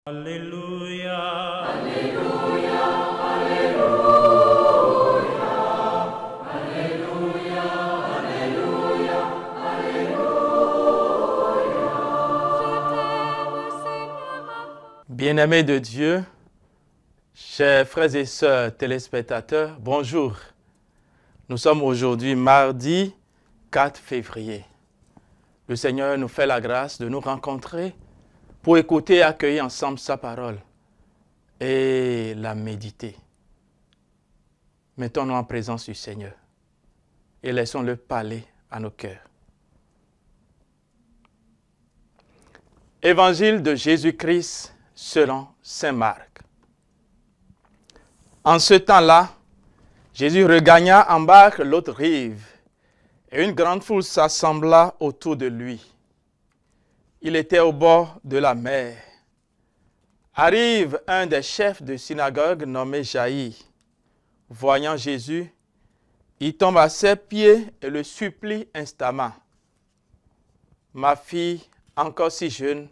Alléluia. Alléluia, Alléluia, Alléluia, Alléluia, Alléluia. Bien-aimés de Dieu, chers frères et sœurs téléspectateurs, bonjour. Nous sommes aujourd'hui mardi 4 février. Le Seigneur nous fait la grâce de nous rencontrer pour écouter et accueillir ensemble sa parole et la méditer. Mettons-nous en présence du Seigneur et laissons-le parler à nos cœurs. Évangile de Jésus-Christ selon saint Marc. En ce temps-là, Jésus regagna en barque l'autre rive, et une grande foule s'assembla autour de lui. Il était au bord de la mer. Arrive un des chefs de synagogue nommé Jaïr. Voyant Jésus, il tombe à ses pieds et le supplie instamment. « Ma fille, encore si jeune,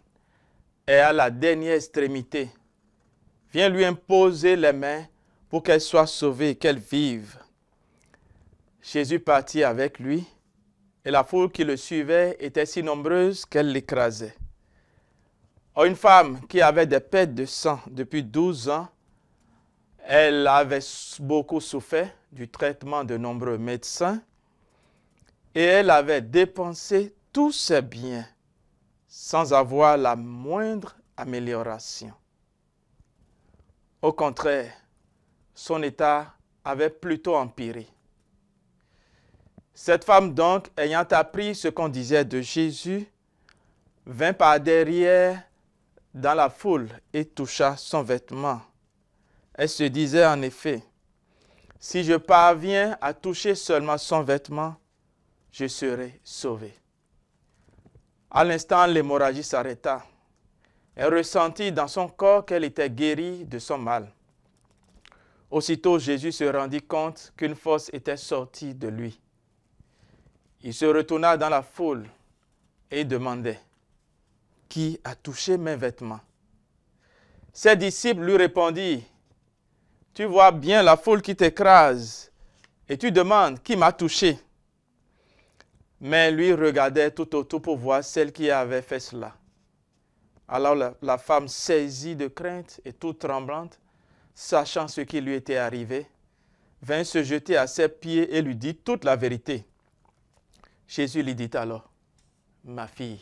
est à la dernière extrémité. Viens lui imposer les mains pour qu'elle soit sauvée et qu'elle vive. » Jésus partit avec lui, et la foule qui le suivait était si nombreuse qu'elle l'écrasait. Or, une femme qui avait des pertes de sang depuis 12 ans, elle avait beaucoup souffert du traitement de nombreux médecins, et elle avait dépensé tous ses biens sans avoir la moindre amélioration. Au contraire, son état avait plutôt empiré. Cette femme donc, ayant appris ce qu'on disait de Jésus, vint par derrière dans la foule et toucha son vêtement. Elle se disait en effet, « Si je parviens à toucher seulement son vêtement, je serai sauvée. » À l'instant, l'hémorragie s'arrêta. Elle ressentit dans son corps qu'elle était guérie de son mal. Aussitôt, Jésus se rendit compte qu'une force était sortie de lui. Il se retourna dans la foule et demandait, « Qui a touché mes vêtements ?» Ses disciples lui répondirent, « Tu vois bien la foule qui t'écrase et tu demandes, qui m'a touché ?» Mais lui regardait tout autour pour voir celle qui avait fait cela. Alors la femme, saisie de crainte et toute tremblante, sachant ce qui lui était arrivé, vint se jeter à ses pieds et lui dit toute la vérité. Jésus lui dit alors, « Ma fille,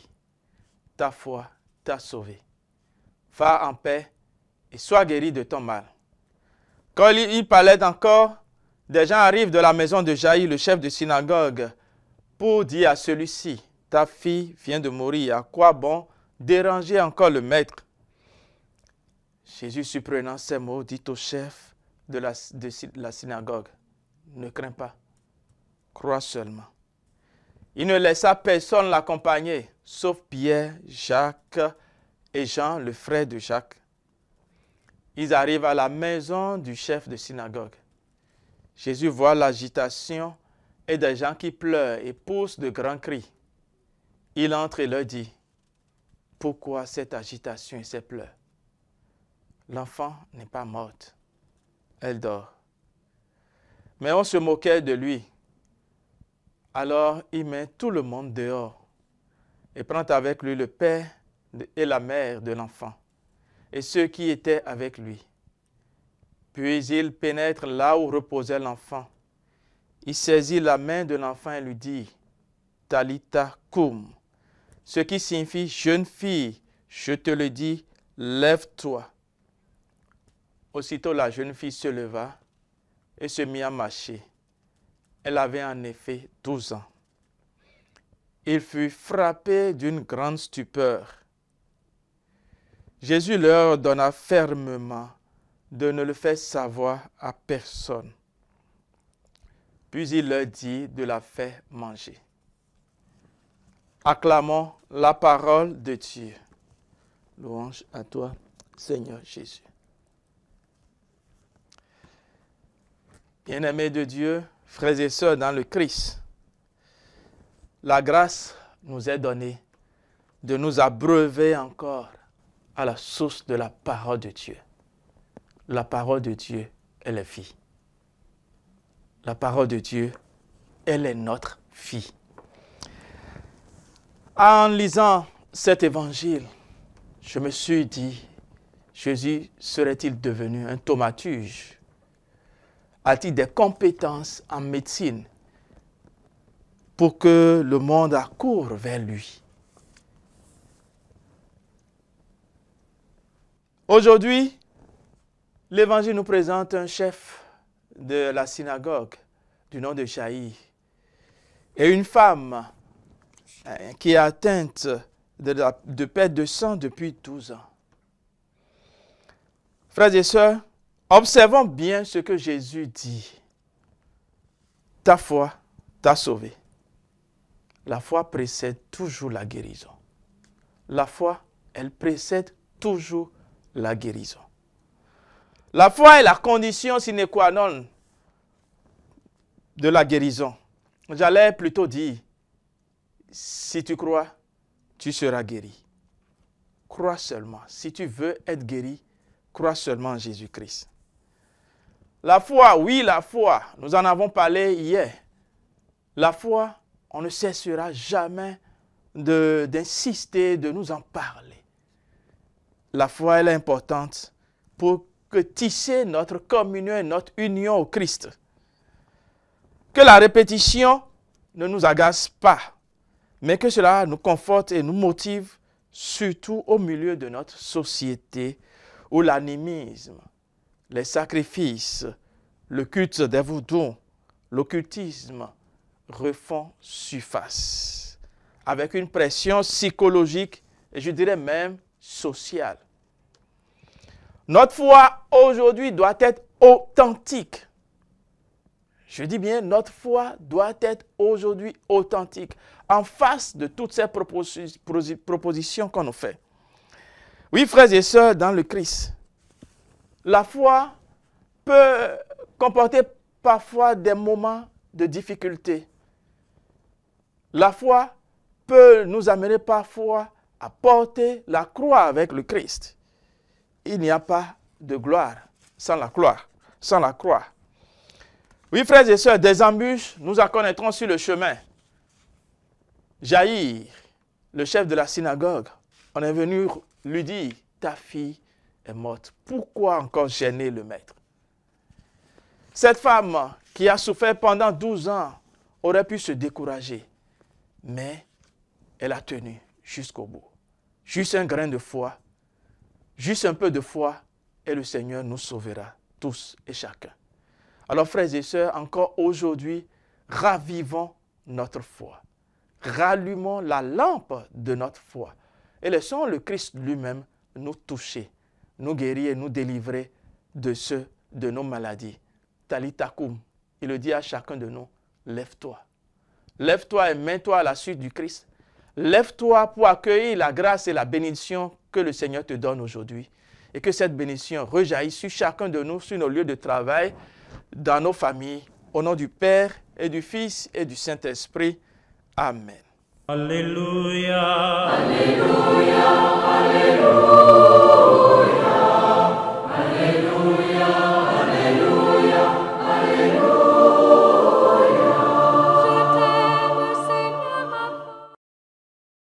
ta foi t'a sauvée. Va en paix et sois guérie de ton mal. » Quand il parlait encore, des gens arrivent de la maison de Jaïr, le chef de synagogue, pour dire à celui-ci, « Ta fille vient de mourir, à quoi bon déranger encore le maître ?» Jésus, supprenant ces mots, dit au chef de la synagogue, « Ne crains pas, crois seulement. » Il ne laissa personne l'accompagner, sauf Pierre, Jacques et Jean, le frère de Jacques. Ils arrivent à la maison du chef de synagogue. Jésus voit l'agitation et des gens qui pleurent et poussent de grands cris. Il entre et leur dit, « Pourquoi cette agitation et ces pleurs? L'enfant n'est pas morte, elle dort. » Mais on se moquait de lui. Alors il met tout le monde dehors et prend avec lui le père et la mère de l'enfant et ceux qui étaient avec lui. Puis il pénètre là où reposait l'enfant. Il saisit la main de l'enfant et lui dit, « Talitha koum », ce qui signifie « Jeune fille, je te le dis, lève-toi ». Aussitôt la jeune fille se leva et se mit à marcher. Elle avait en effet 12 ans. Il fut frappé d'une grande stupeur. Jésus leur donna fermement de ne le faire savoir à personne. Puis il leur dit de la faire manger. Acclamons la parole de Dieu. Louange à toi, Seigneur Jésus. Bien-aimés de Dieu, frères et sœurs dans le Christ, la grâce nous est donnée de nous abreuver encore à la source de la parole de Dieu. La parole de Dieu, elle est vie. La parole de Dieu, elle est notre vie. En lisant cet évangile, je me suis dit, Jésus serait-il devenu un thaumaturge? A-t-il des compétences en médecine pour que le monde accourt vers lui? Aujourd'hui, l'Évangile nous présente un chef de la synagogue du nom de Jaïr et une femme qui est atteinte de perte de sang depuis 12 ans. Frères et sœurs, observons bien ce que Jésus dit. Ta foi t'a sauvé. La foi précède toujours la guérison. La foi, elle précède toujours la guérison. La foi est la condition sine qua non de la guérison. J'allais plutôt dire, si tu crois, tu seras guéri. Crois seulement. Si tu veux être guéri, crois seulement en Jésus-Christ. La foi, oui, la foi, nous en avons parlé hier. La foi, on ne cessera jamais d'insister, de nous en parler. La foi, elle est importante pour que tisser notre communion et notre union au Christ. Que la répétition ne nous agace pas, mais que cela nous conforte et nous motive, surtout au milieu de notre société où l'animisme, les sacrifices, le culte des voodoo, l'occultisme refont surface, avec une pression psychologique et je dirais même sociale. Notre foi aujourd'hui doit être authentique. Je dis bien, notre foi doit être aujourd'hui authentique en face de toutes ces propositions qu'on nous fait. Oui, frères et sœurs, dans le Christ, la foi peut comporter parfois des moments de difficulté. La foi peut nous amener parfois à porter la croix avec le Christ. Il n'y a pas de gloire sans la croix. Oui, frères et sœurs, des embûches, nous en connaîtrons sur le chemin. Jaïr, le chef de la synagogue, on est venu lui dire, ta fille est morte. Pourquoi encore gêner le maître? Cette femme qui a souffert pendant 12 ans aurait pu se décourager, mais elle a tenu jusqu'au bout. Juste un grain de foi, juste un peu de foi, et le Seigneur nous sauvera tous et chacun. Alors, frères et sœurs, encore aujourd'hui, ravivons notre foi. Rallumons la lampe de notre foi et laissons le Christ lui-même nous toucher, nous guérir et nous délivrer de nos maladies. Talita koum, il le dit à chacun de nous, lève-toi. Lève-toi et mets-toi à la suite du Christ. Lève-toi pour accueillir la grâce et la bénédiction que le Seigneur te donne aujourd'hui. Et que cette bénédiction rejaillisse sur chacun de nous, sur nos lieux de travail, dans nos familles, au nom du Père et du Fils et du Saint-Esprit. Amen. Alléluia. Alléluia.